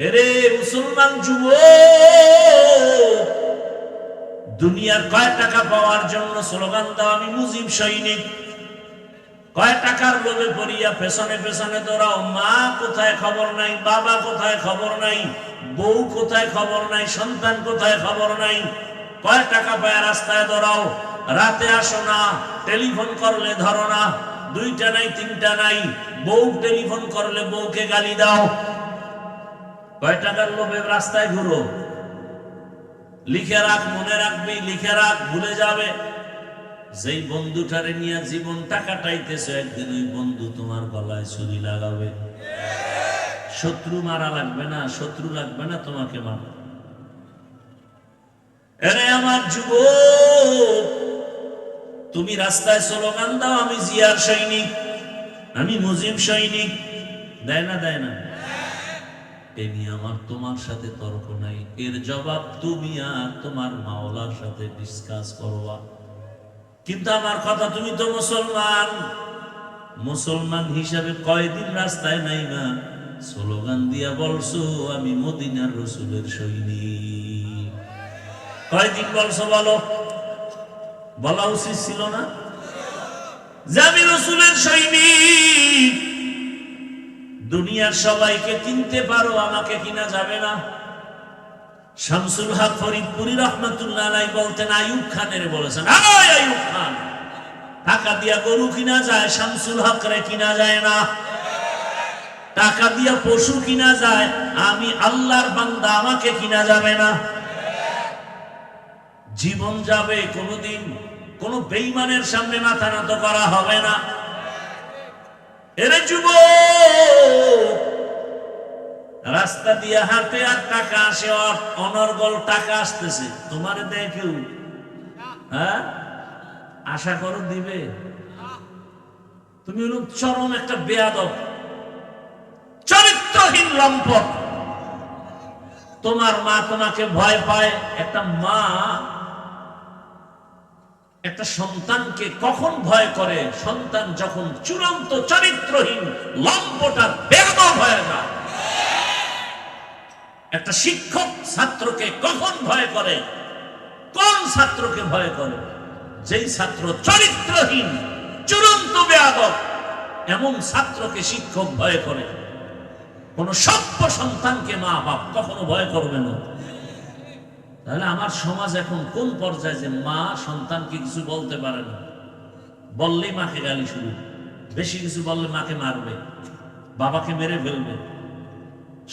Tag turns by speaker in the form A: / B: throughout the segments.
A: এরে মুসলমান যুবক, দুনিয়ার কয় টাকা পাওয়ার জন্য স্লোগান দাও আমি মুজিব সৈনিক। কয় টাকার লোভে পড়িয়া পেছনে পেছনে দৌড়াও। মা কোথায় খবর নাই, বাবা কোথায় খবর নাই, বউ কোথায় খবর নাই, সন্তান কোথায় খবর নাই। কয় টাকা পায় রাস্তায় দৌড়াও, রাতে আসো না, টেলিফোন করলে ধরো না, দুইটা নাই তিনটা নাই, বউ টেলিফোন করলে বউকে গালি দাও। কয় টাকার লোভে রাস্তায় ঘুরো। লিখে রাখ, মনে রাখবি, লিখে রাখ, ভুলে যাবে। যেই বন্ধুটারে নিয়ে জীবনটা কাটাইতেছে, একদিন ওই বন্ধু তোমার গলায় ছুরি লাগাবে। শত্রু মারা লাগবে না, শত্রু লাগবে না তোমাকে মারা। এরে আমার যুবক, তুমি রাস্তায় স্লোগান দাও আমি জিয়ার সৈনিক, আমি মুজিব সৈনিক। দেয় না, দেয় না? এ নিয়ে আমার তোমার সাথে তর্ক নাই। এর জবাব তুমি আর তোমার মাওলার সাথে ডিসকাস করবা। কিন্তু আমার কথা, তুমি তো মুসলমান, মুসলমান হিসাবে কয়দিন রাস্তায় নাই না স্লোগান দিয়া বলছো আমি মদিনার রসুলের সৈনিক? কয়দিন বলছো বলো? বলা উচিত ছিল না যে আমি রসুলের সৈনিক? দুনিয়ার সবাইকে কিনতে পারো, আমাকে কিনা যাবে না। শামসুল হক ফরিদপুরি রহমাতুল্লাহ আলাইহি বলতেন, আইয়ুব খানের বলেছেন, আইয়ুব খান, টাকা দিয়া গরু কিনা যায়, শামসুল হক রে কিনা যায় না। টাকা দিয়া পশু কিনা যায়, আমি আল্লাহর বান্দা, আমাকে কিনা যাবে না। জীবন যাবে, কোনদিন কোন বেঈমানের সামনে মাথা নত করা হবে না। এরে যুবক, রাস্তা দিয়ে হাঁটে আর টাকা আসে, অনর্গল টাকা আসতেছে, তোমারে দেয় কেউ? হ্যাঁ, আশা করো দিবে? তুমি হলো চরম একটা বেয়াদব, চরিত্রহীন লম্পট। তোমার মা তোমাকে ভয় পায়। একটা মা একটা সন্তানকে কখন ভয় করে? সন্তান যখন চূড়ান্ত চরিত্রহীন লম্পট আর বেয়াদব হয়ে যায়। একটা শিক্ষক ছাত্রকে কখন ভয় করে? কোন ছাত্রকে ভয় করে? যেই ছাত্র চরিত্রহীন, চূড়ান্ত বেয়াদব, এমন ছাত্রকে শিক্ষক ভয় করে। কোন সভ্য সন্তানকে মা বাপ কখনো ভয় করবে না। তাহলে আমার সমাজ এখন কোন পর্যায়ে যে মা সন্তানকে কিছু বলতে পারে না, বললেই মাকে গালি শুরু, বেশি কিছু বললে মাকে মারবে, বাবাকে মেরে ফেলবে।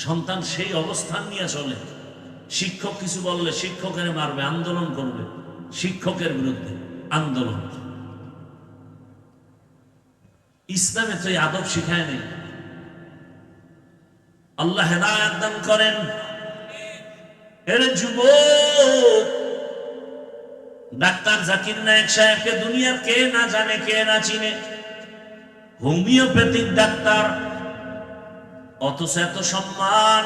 A: সন্তান সেই অবস্থান নিয়ে চলে। শিক্ষক কিছু বললে শিক্ষকের মারবে, আন্দোলন করবে, শিক্ষকের বিরুদ্ধে আন্দোলন। ইসলামে তো এই আদব শিখায় নেই। আল্লাহ হেদায়েত দান করেন। এর যুবক, ডাক্তার জাকির নায়েক সাহেবকে দুনিয়ার কে না জানে, কে না চিনে? হোমিওপ্যাথিক ডাক্তার, অথচ এত সম্মান।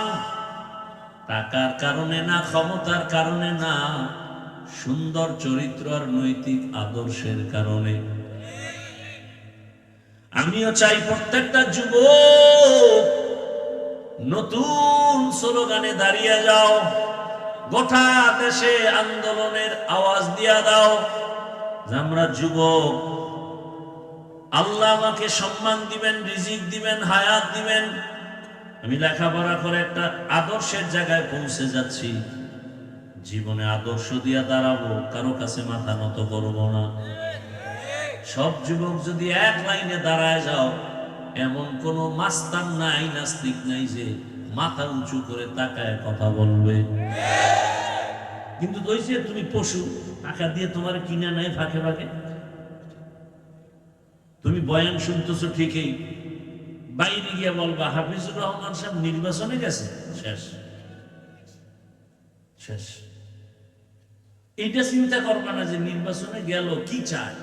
A: টাকার কারণে না, ক্ষমতার কারণে না, সুন্দর চরিত্র আর নৈতিক আদর্শের কারণে। আমিও চাই প্রত্যেকটা যুবক নতুন স্লোগানে দাঁড়িয়ে যাও, গোটা দেশে আন্দোলনের আওয়াজ দিয়া দাও যে আমরা যুবক, আল্লাহ আমাকে সম্মান দিবেন, রিজিক দিবেন, হায়াত দিবেন। আমি লেখাপড়া করে একটা আদর্শের জায়গায় পৌঁছে যাচ্ছি। জীবনে আদর্শ দিয়া দাঁড়াবো, কারো কাছে মাথা নত করবো না। সব যুবক যদি এক লাইনে দাঁড়ায় যাও, এমন কোন মাস্তান নাই, নাস্তিক নাই যে মাথা উঁচু করে তাকায় কথা বলবে। কিন্তু ওই যে তুমি পশু, টাকা দিয়ে তোমার কিনে নেয় ফাঁকে ফাঁকে। তুমি বয়ান শুনতেছো ঠিকই, বাইরে গিয়ে বলবা হাফিজুর রহমান সাহেব নির্বাচনে গেছে, শেষ শেষ। এইটা চিন্তা করবা না যে নির্বাচনে গেল কি চায়।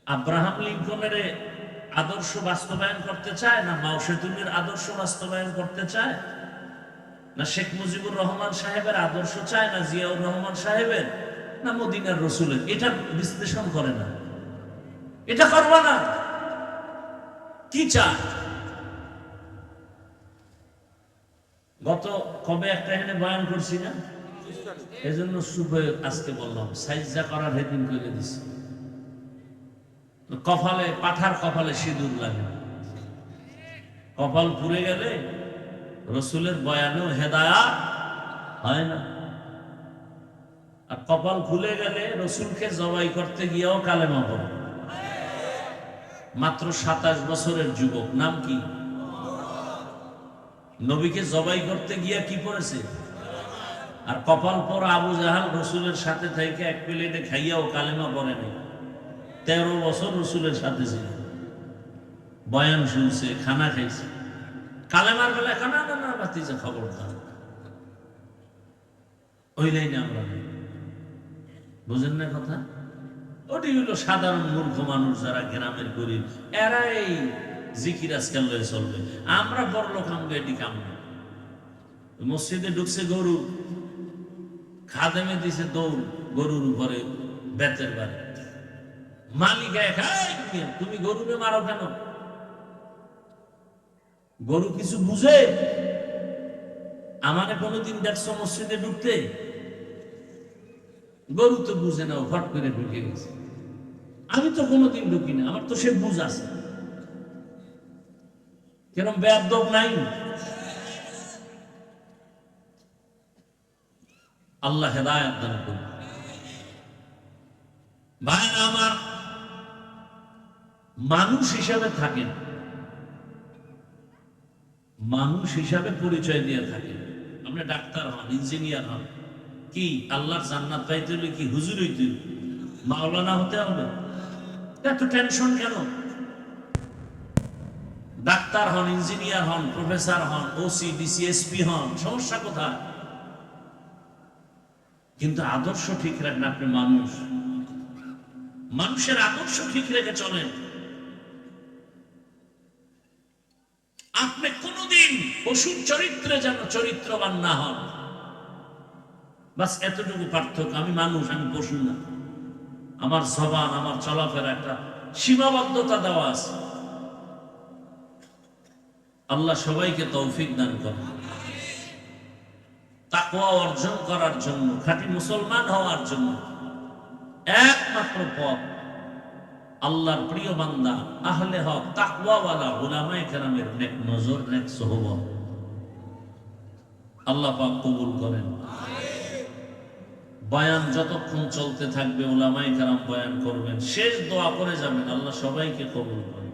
A: আব্রাহাম লিঙ্কনের আদর্শ বাস্তবায়ন করতে চায় না, মাও সেতুনের আদর্শ বাস্তবায়ন করতে চায় না, শেখ মুজিবুর রহমান সাহেবের আদর্শ চায় না, জিয়াউর রহমান সাহেবের না, মদিনার রসুলের? এটা বিশ্লেষণ করে না, এটা করবা না। কি চায়? গত কবে একটা এখানে বয়ান করছি না, এজন্য সুবে আজকে বললাম সাইজা করার হেদিন করে দিছি। কপালে, পাঠার কপালে সিঁদুর লাগে, কপাল পুড়ে গেলে রসুলের বয়ানেও হেদায়াত হয় না। আর কপাল খুলে গেলে রসুলকে জবাই করতে গিয়েও কালেমা পড়ে। মাত্র 27 বছরের যুবক, নাম কি? নবীকে জবাই করতে গিয়া কি পড়েছে? আর কপাল পর আবু জাহাল রসুলের সাথে থেকে এক প্লেটে খাইয়াও কালেমা পড়ে নাই। 13 বছর রসুলের সাথে ছিল, বয়ান শুনছে, খানা খাইছে, কালেমার বেলা খানা না না বাতিছে, খবরদার ওই লাইনে আমরা নেই। বুঝেন না কথা? ওটি হলো সাধারণ মূর্খ মানুষ যারা গ্রামের গরিব, এরা এই জিকির আজকাল লয়ে চলবে। আমরা বড় লোক, আমরা এটি কাম না। মসজিদে ঢুকছে গরু, খাদেমে দিছে দৌড় গরুর উপরে বেতের বাড়ি, মালিক তুমি গরুকে মারো কেন? গরু কিছু বুঝে? আমাকে কোনোদিন দেখছো মসজিদে ঢুকতে? গরু তো বুঝে না, ফট করে ঢুকে গেছে। আমি তো কোনোদিন ঢুকি না, আমার তো সে বুঝ আছে। কেরম বেয়াদব নাই? আল্লাহ হেদায়েত দান করুন। ভাইরা আমার, মানুষ হিসাবে থাকেন, মানুষ হিসাবে পরিচয় দিয়ে থাকেন। আপনি ডাক্তার হন, ইঞ্জিনিয়ার হন, কি আল্লাহর জান্নাত পাইতে হলে কি হুজুর হইতে হবে, মাওলানা হতে হবে? এত টেনশন কেন? ডাক্তার হন, ইঞ্জিনিয়ার হন, প্রফেসর হন, ওসি ডিসি এসপি হন, সমস্যা কোথায়? কিন্তু আদর্শ ঠিক রাখেন। আপনি মানুষ, মানুষের আদর্শ ঠিক রেখে চলেন। আপনি কোনদিন পশুর চরিত্রে যেন চরিত্রবান না হন। বাস এতটুকু পার্থক্য। আমি মানুষ, আমি পশু না। আমার জবান, আমার চলাফেরা একটা সীমাবদ্ধতা দেওয়া আছে। আল্লাহ সবাইকে তৌফিক দান করেন। তাকওয়া অর্জন করার জন্য, খাঁটি মুসলমান হওয়ার জন্য একমাত্র পথ আল্লাহর প্রিয় বান্দা, আহলে হক, তাকওয়াওয়ালা উলামায়ে কেরামের নেক নজর, নেক সোহবত। আল্লাহ পাক কবুল করেন। বয়ান যতক্ষণ চলতে থাকবে উলামায়ে কেরাম বয়ান করবেন, শেষ দোয়া করে যাবেন, আল্লাহ সবাইকে কবুল করেন।